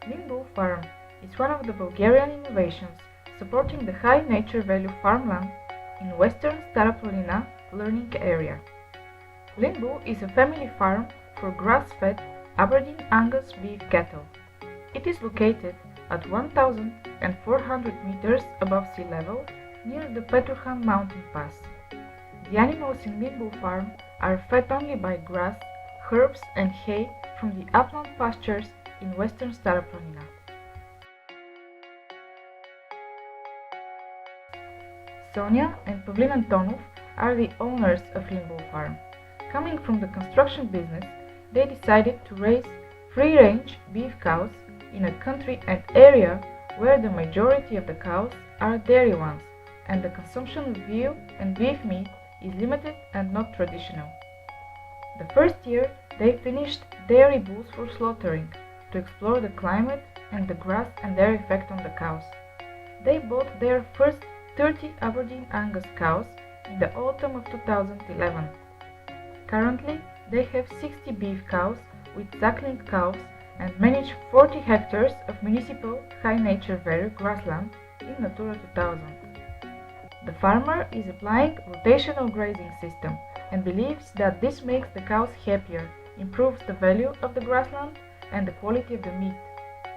Limbu Farm is one of the Bulgarian innovations supporting the high nature value farmland in western Stara learning area. Limbu is a family farm for grass-fed Aberdeen Angus beef cattle. It is located at 1,400 meters above sea level near the Petruhan mountain pass. The animals in Limbu Farm are fed only by grass, herbs and hay from the upland pastures in western Stara Planina. Sonia and Pavlin Antonov are the owners of Limbu Farm. Coming from the construction business, they decided to raise free-range beef cows in a country and area where the majority of the cows are dairy ones and the consumption of veal and beef meat is limited and not traditional. The first year, they finished dairy bulls for slaughtering to explore the climate and the grass and their effect on the cows. They bought their first 30 Aberdeen Angus cows in the autumn of 2011. Currently, they have 60 beef cows with suckling calves and manage 40 hectares of municipal high nature value grassland in Natura 2000. The farmer is applying rotational grazing system and believes that this makes the cows happier, improves the value of the grassland and the quality of the meat.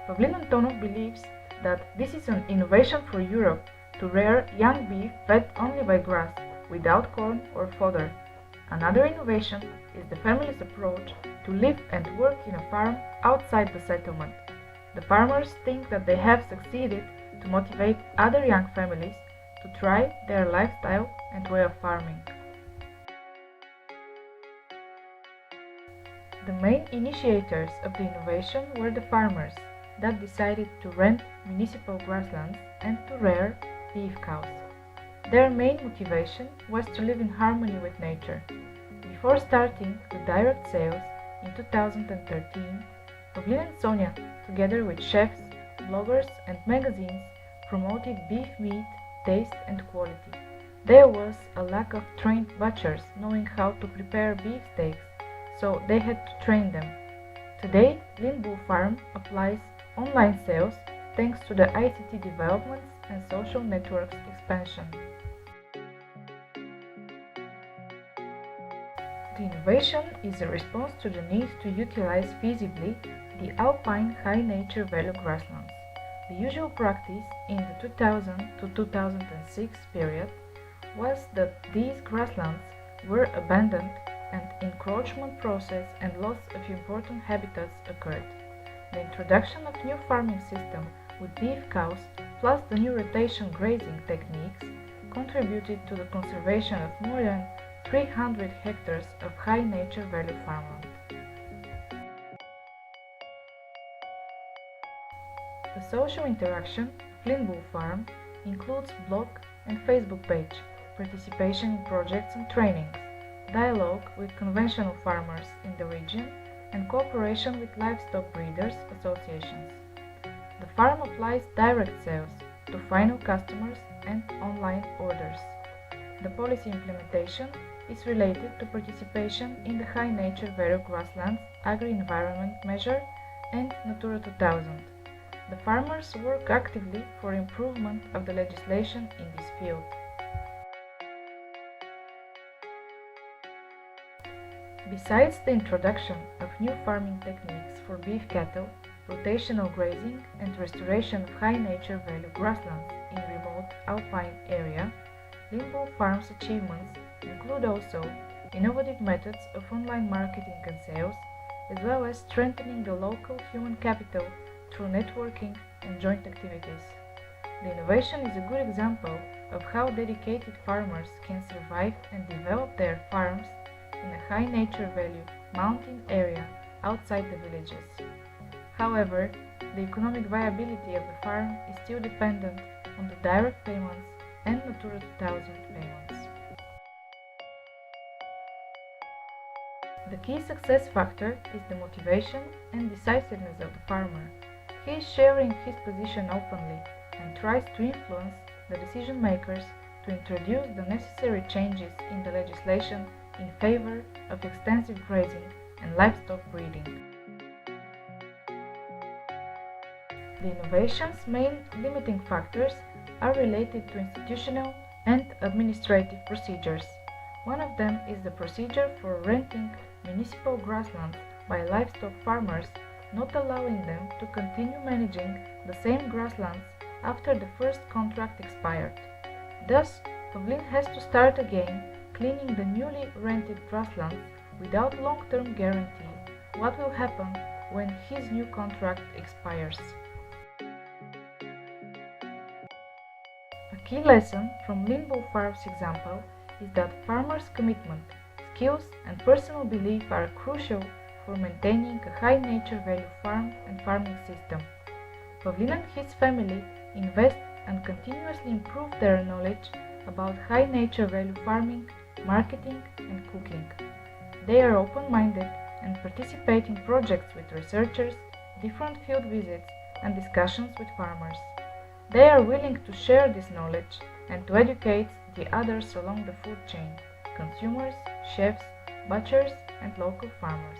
Pavlin Antonov believes that this is an innovation for Europe to rear young beef fed only by grass, without corn or fodder. Another innovation is the family's approach to live and work in a farm outside the settlement. The farmers think that they have succeeded to motivate other young families to try their lifestyle and way of farming. The main initiators of the innovation were the farmers that decided to rent municipal grasslands and to rear beef cows. Their main motivation was to live in harmony with nature. Before starting the direct sales in 2013, Pavlin and Sonia, together with chefs, bloggers and magazines, promoted beef meat, taste and quality. There was a lack of trained butchers knowing how to prepare beef steaks, so they had to train them. Today, Limbu Farm applies online sales thanks to the ICT developments and social networks expansion. The innovation is a response to the need to utilize feasibly the alpine high nature value grasslands. The usual practice in the 2000 to 2006 period was that these grasslands were abandoned and encroachment process and loss of important habitats occurred. The introduction of new farming system with beef cows plus the new rotation grazing techniques contributed to the conservation of more than 300 hectares of high nature value farmland. The social interaction of Limbu Farm includes blog and Facebook page, participation in projects and trainings, dialogue with conventional farmers in the region, and cooperation with livestock breeders associations. The farm applies direct sales to final customers and online orders. The policy implementation is related to participation in the High Nature Value Grasslands Agri-Environment Measure and Natura 2000. The farmers work actively for improvement of the legislation in this field. Besides the introduction of new farming techniques for beef cattle, rotational grazing and restoration of high nature value grasslands in remote alpine area, Limbu Farm's achievements include also innovative methods of online marketing and sales, as well as strengthening the local human capital through networking and joint activities. The innovation is a good example of how dedicated farmers can survive and develop their farms in a high nature value mountain area outside the villages. However, the economic viability of the farm is still dependent on the direct payments and Natura 2000 payments. The key success factor is the motivation and decisiveness of the farmer. He is sharing his position openly and tries to influence the decision makers to introduce the necessary changes in the legislation in favor of extensive grazing and livestock breeding. The innovation's main limiting factors are related to institutional and administrative procedures. One of them is the procedure for renting municipal grasslands by livestock farmers, not allowing them to continue managing the same grasslands after the first contract expired. Thus, Pavlin has to start again cleaning the newly rented grasslands without long-term guarantee what will happen when his new contract expires. A key lesson from Limbo Farm's example is that farmers' commitment, skills and personal belief are crucial for maintaining a high nature value farm and farming system. Pavlin and his family invest and continuously improve their knowledge about high nature value farming, marketing and cooking. They are open-minded and participate in projects with researchers, different field visits and discussions with farmers. They are willing to share this knowledge and to educate the others along the food chain: consumers, chefs, butchers and local farmers.